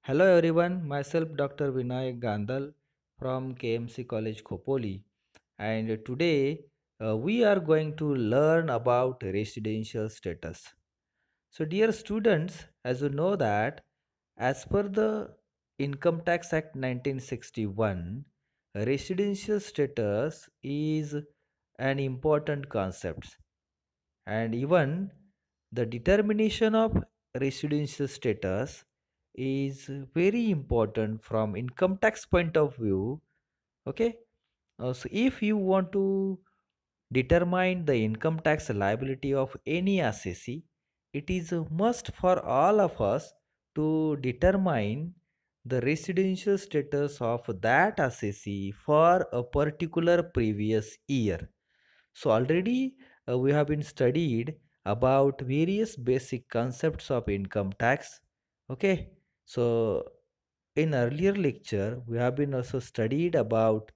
Hello everyone, myself Dr. Vinayak Gandal from KMC College Khopoli, and today we are going to learn about residential status. So dear students, as you know that as per the Income Tax Act 1961, residential status is an important concept, and even the determination of residential status is very important from income tax point of view. Okay. So if you want to determine the income tax liability of any assessee, it is a must for all of us to determine the residential status of that assessee for a particular previous year. So already we have been studied about various basic concepts of income tax. Okay. So in earlier lecture we have been also studied about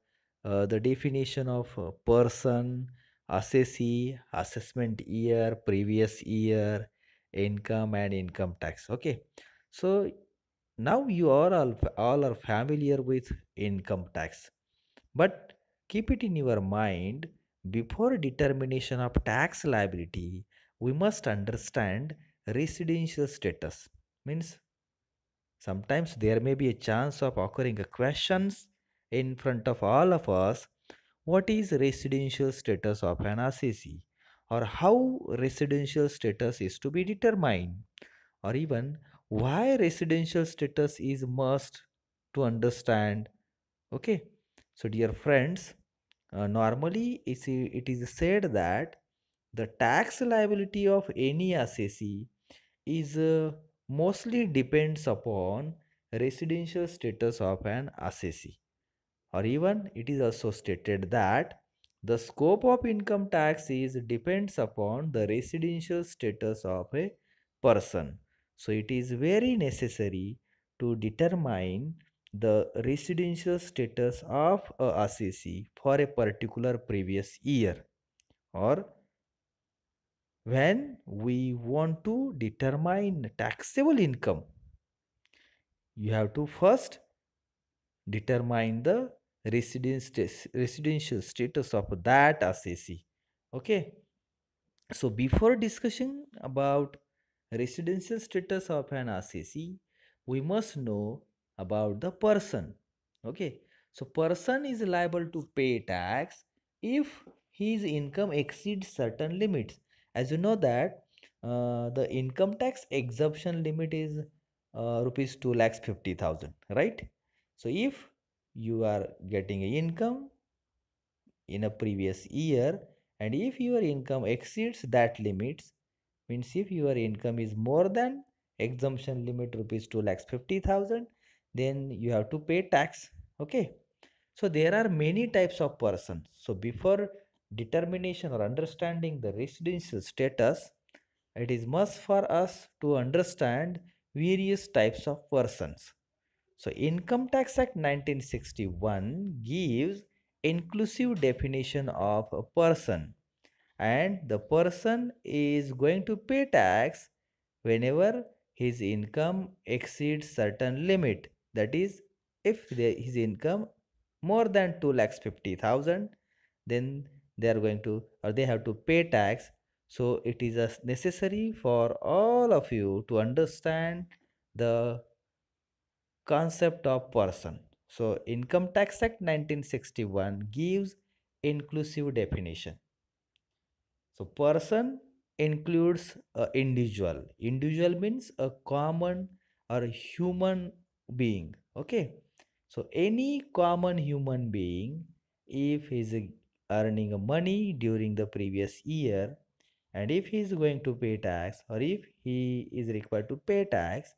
the definition of person, assessee, assessment year, previous year, income and income tax. Okay. So now you are all are familiar with income tax. But keep it in your mind, before determination of tax liability, we must understand residential status. Means sometimes there may be a chance of occurring a questions in front of all of us. What is residential status of an assessee? Or how residential status is to be determined? Or even why residential status is must to understand. Okay. So dear friends, normally it is said that the tax liability of any assessee is mostly depends upon residential status of an assessee. Or even it is also stated that the scope of income tax is depends upon the residential status of a person. So it is very necessary to determine the residential status of a assessee for a particular previous year. Or when we want to determine taxable income, you have to first determine the residential status of that assessee. Okay. So before discussing about residential status of an assessee, we must know about the person. Okay. So person is liable to pay tax if his income exceeds certain limits. As you know that the income tax exemption limit is rupees 2,50,000, right? So if you are getting a income in a previous year, and if your income exceeds that limits, means if your income is more than exemption limit rupees 2,50,000, then you have to pay tax. Okay. So there are many types of persons. So before determination or understanding the residential status, it is must for us to understand various types of persons. So Income Tax Act 1961 gives inclusive definition of a person, and the person is going to pay tax whenever his income exceeds certain limit. That is, if his income more than 2,50,000, then they are going to, or they have to pay tax. So it is necessary for all of you to understand the concept of person. So Income Tax Act 1961 gives inclusive definition. So person includes a individual. Individual means a common or a human being. Okay. So any common human being, if he is earning money during the previous year, and if he is going to pay tax, or if he is required to pay tax,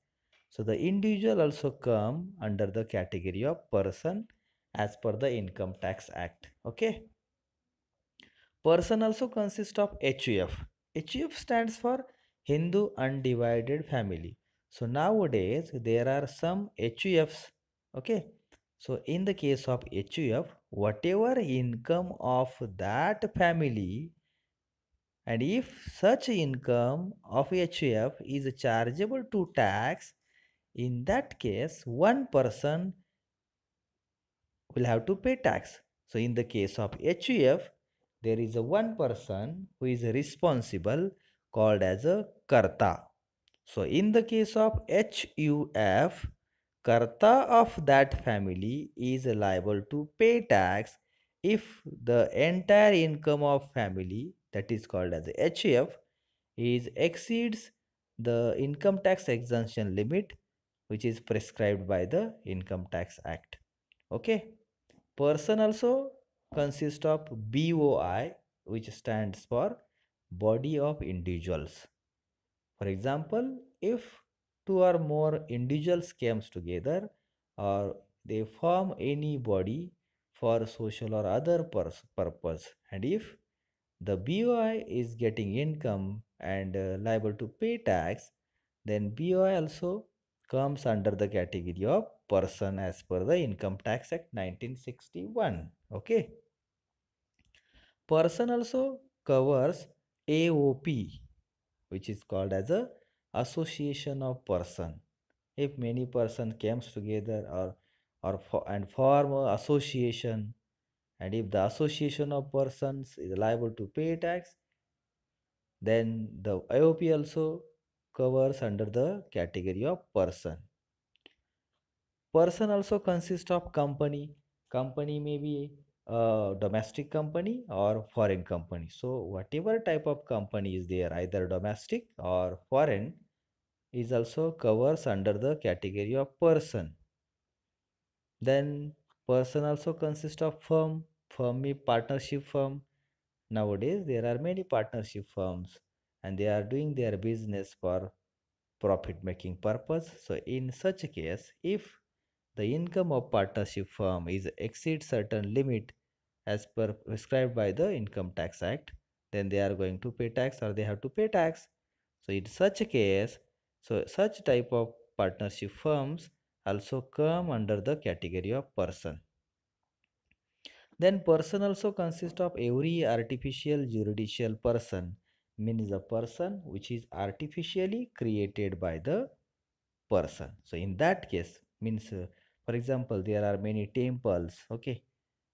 so the individual also come under the category of person as per the Income Tax Act. Okay. Person also consists of HUF. HUF stands for Hindu Undivided Family. So nowadays there are some HUFs. Okay. So in the case of HUF, whatever income of that family, and if such income of HUF is chargeable to tax, in that case, one person will have to pay tax. So in the case of HUF, there is a one person who is responsible called as a Karta. So in the case of HUF, Karta of that family is liable to pay tax if the entire income of family, that is called as a HUF, is exceeds the income tax exemption limit which is prescribed by the Income Tax Act. Okay. Person also consists of BOI, which stands for body of individuals. For example, if two or more individuals comes together or they form any body for social or other purpose, and if the BOI is getting income and liable to pay tax, then BOI also comes under the category of person as per the Income Tax Act 1961. Okay. Person also covers AOP, which is called as a association of person. If many person comes together and form a association, and if the association of persons is liable to pay tax, then the AOP also covers under the category of person. Person also consists of company. Company may be a domestic company or foreign company. So whatever type of company is there, either domestic or foreign, is also covers under the category of person. Then person also consists of firm. Firm is partnership firm. Nowadays there are many partnership firms and they are doing their business for profit making purpose. So in such a case, if the income of partnership firm is exceeds certain limit as per prescribed by the Income Tax Act, then they are going to pay tax or they have to pay tax. So in such a case, so such type of partnership firms also come under the category of person. Then person also consists of every artificial judicial person, means a person which is artificially created by the person. So in that case, means for example, there are many temples. Okay,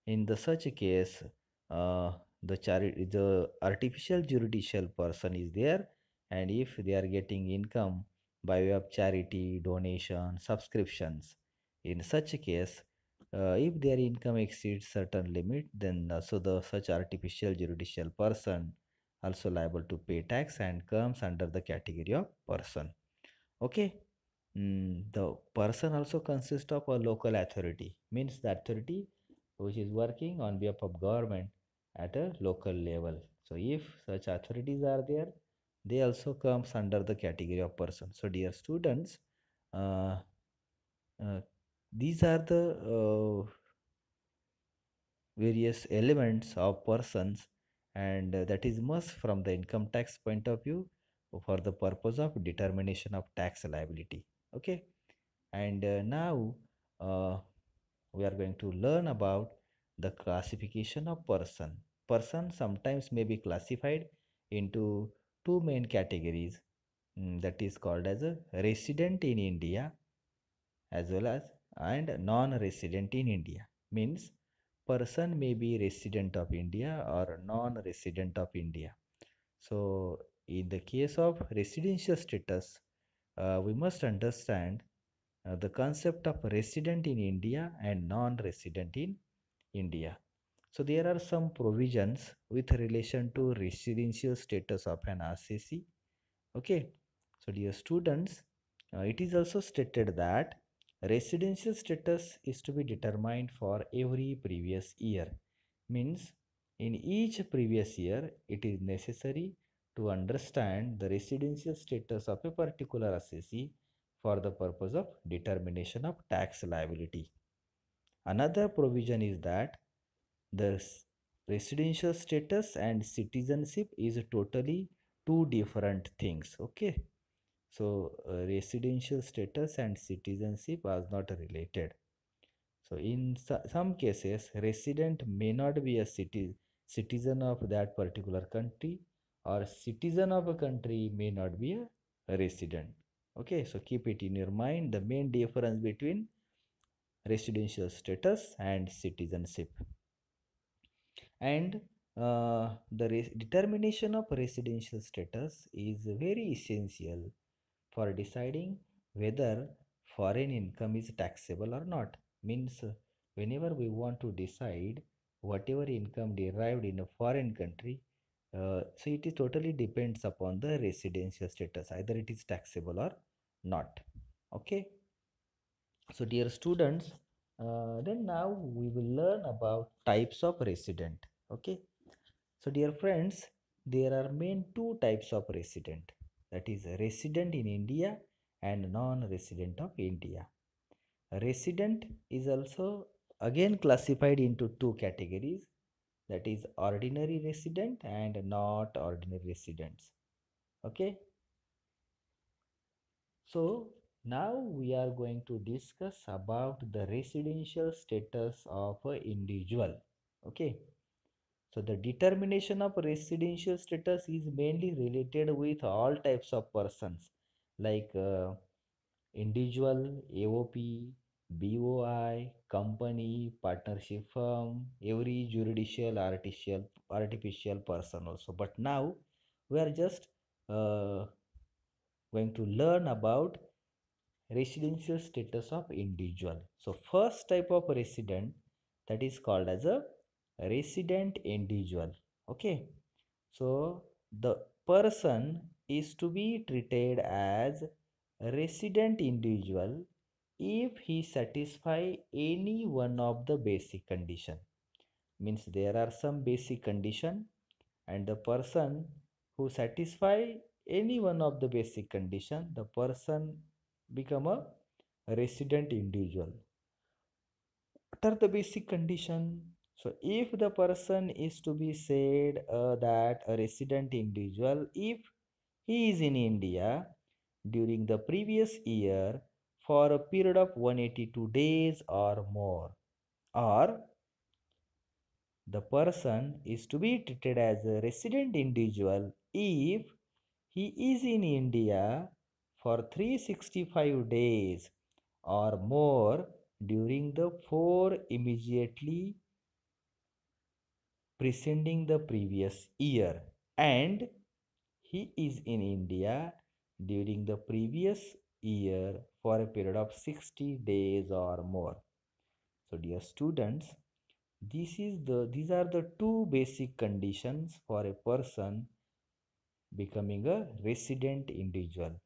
in the such a case, the artificial judicial person is there, and if they are getting income by way of charity, donation, subscriptions, in such a case, if their income exceeds certain limit, then so the such artificial judicial person also liable to pay tax and comes under the category of person. Okay. The person also consists of a local authority, means the authority which is working on behalf of government at a local level. So if such authorities are there, they also comes under the category of person. So dear students, uh, uh, these are the various elements of persons, and that is must from the income tax point of view for the purpose of determination of tax liability. Okay. And now uh, we are going to learn about the classification of person. Person sometimes may be classified into two main categories, that is called as a resident in India as well as and non-resident in India. Means person may be resident of India or non-resident of India. So in the case of residential status, we must understand the concept of resident in India and non-resident in India. So there are some provisions with relation to residential status of an RCC. Okay. So dear students, it is also stated that residential status is to be determined for every previous year. Means in each previous year, it is necessary to understand the residential status of a particular assessee for the purpose of determination of tax liability. Another provision is that the residential status and citizenship is totally two different things. Okay. So residential status and citizenship are not related. So in some cases, resident may not be a citizen of that particular country, or citizen of a country may not be a resident. Okay, so keep it in your mind the main difference between residential status and citizenship. And the determination of residential status is very essential for deciding whether foreign income is taxable or not. Means whenever we want to decide whatever income derived in a foreign country, so it is totally depends upon the residential status, either it is taxable or not. Okay, so dear students, then now we will learn about types of resident. Okay, so dear friends, there are main two types of resident, that is resident in India and non-resident of India. A resident is also again classified into two categories, that is ordinary resident and not ordinary residents. Okay, so now we are going to discuss about the residential status of an individual. Okay, so the determination of residential status is mainly related with all types of persons like individual, AOP, BOI, company, partnership firm, every judicial, artificial person also. But now we are just uh, going to learn about residential status of individual. So first type of resident, that is called as a resident individual. Okay, so the person is to be treated as a resident individual if he satisfy any one of the basic condition. Means there are some basic condition, and the person who satisfy any one of the basic condition, the person become a resident individual. What are the basic condition? So if the person is to be said that a resident individual, if he is in India during the previous year for a period of 182 days or more, or the person is to be treated as a resident individual if he is in India for 365 days or more during the 4 immediately preceding the previous year, and he is in India during the previous year for a period of 60 days or more. So dear students, these are the two basic conditions for a person becoming a resident individual.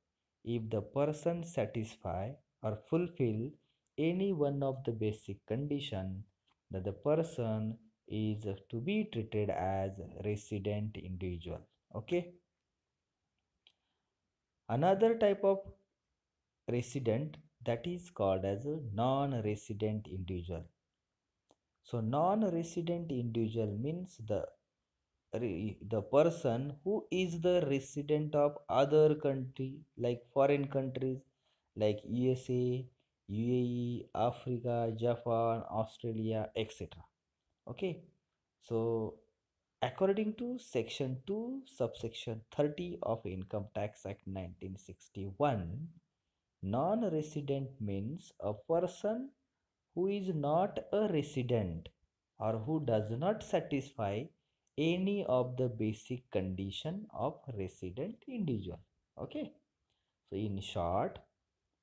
If the person satisfy or fulfill any one of the basic condition, that the person is to be treated as resident individual. Okay, another type of resident, that is called as a non-resident individual. So non-resident individual means the person who is the resident of other country, like foreign countries like USA, UAE, Africa, Japan, Australia, etc. Okay, so according to section 2 subsection 30 of Income Tax Act 1961, non-resident means a person who is not a resident or who does not satisfy any of the basic condition of resident individual. Okay, so in short,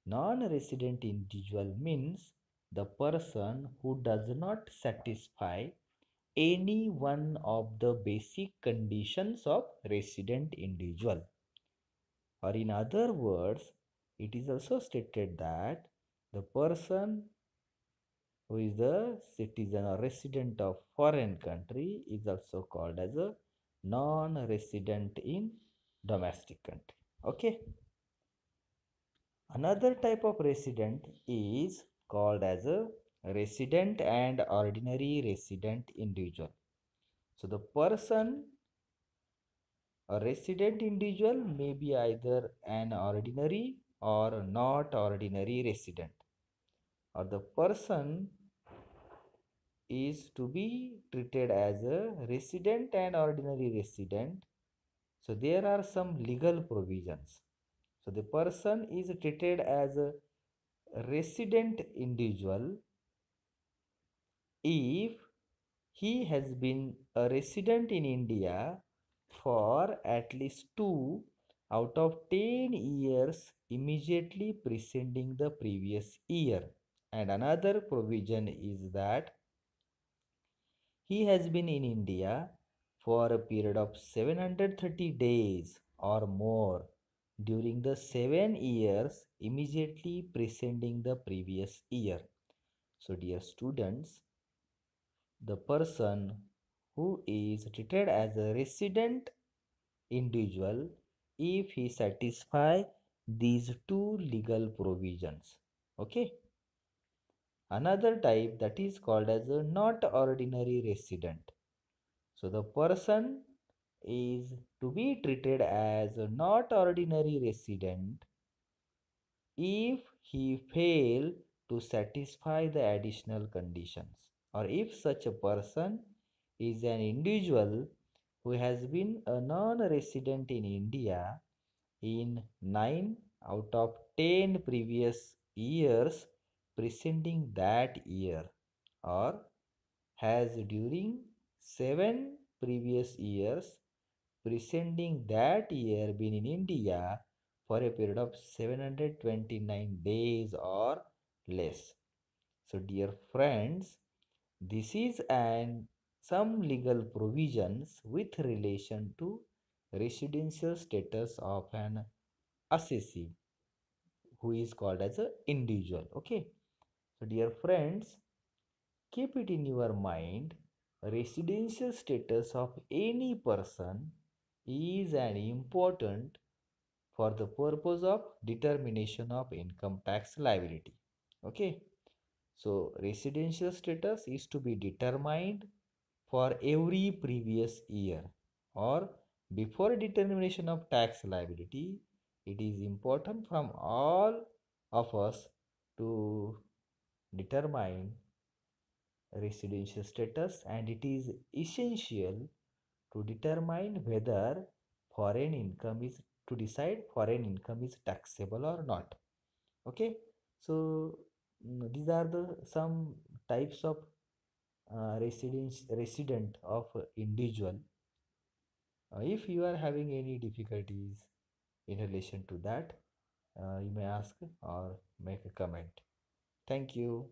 non-resident individual means the person who does not satisfy any one of the basic conditions of resident individual. Or in other words, it is also stated that the person who is the citizen or resident of foreign country is also called as a non-resident in domestic country. Okay, another type of resident is called as a resident and ordinary resident individual. So the person, a resident individual, may be either an ordinary or not ordinary resident, or the person is to be treated as a resident and ordinary resident. So there are some legal provisions. So the person is treated as a resident individual if he has been a resident in India for at least 2 out of 10 years immediately preceding the previous year. And another provision is that he has been in India for a period of 730 days or more during the 7 years immediately preceding the previous year. So, dear students, the person who is treated as a resident individual if he satisfy these two legal provisions. Okay. Another type that is called as a not ordinary resident. So the person is to be treated as a not ordinary resident if he fail to satisfy the additional conditions, or if such a person is an individual who has been a non-resident in India in 9 out of 10 previous years preceding that year, or has during 7 previous years preceding that year been in India for a period of 729 days or less. So, dear friends, this is an some legal provisions with relation to residential status of an assessee who is called as an individual. Okay. So, dear friends, keep it in your mind, residential status of any person is an important for the purpose of determination of income tax liability. Okay. So residential status is to be determined for every previous year, or before determination of tax liability, it is important from all of us to determine residential status, and it is essential to determine whether foreign income is to decide foreign income is taxable or not. Okay. So these are the some types of resident of individual. If you are having any difficulties in relation to that, you may ask or make a comment. Thank you.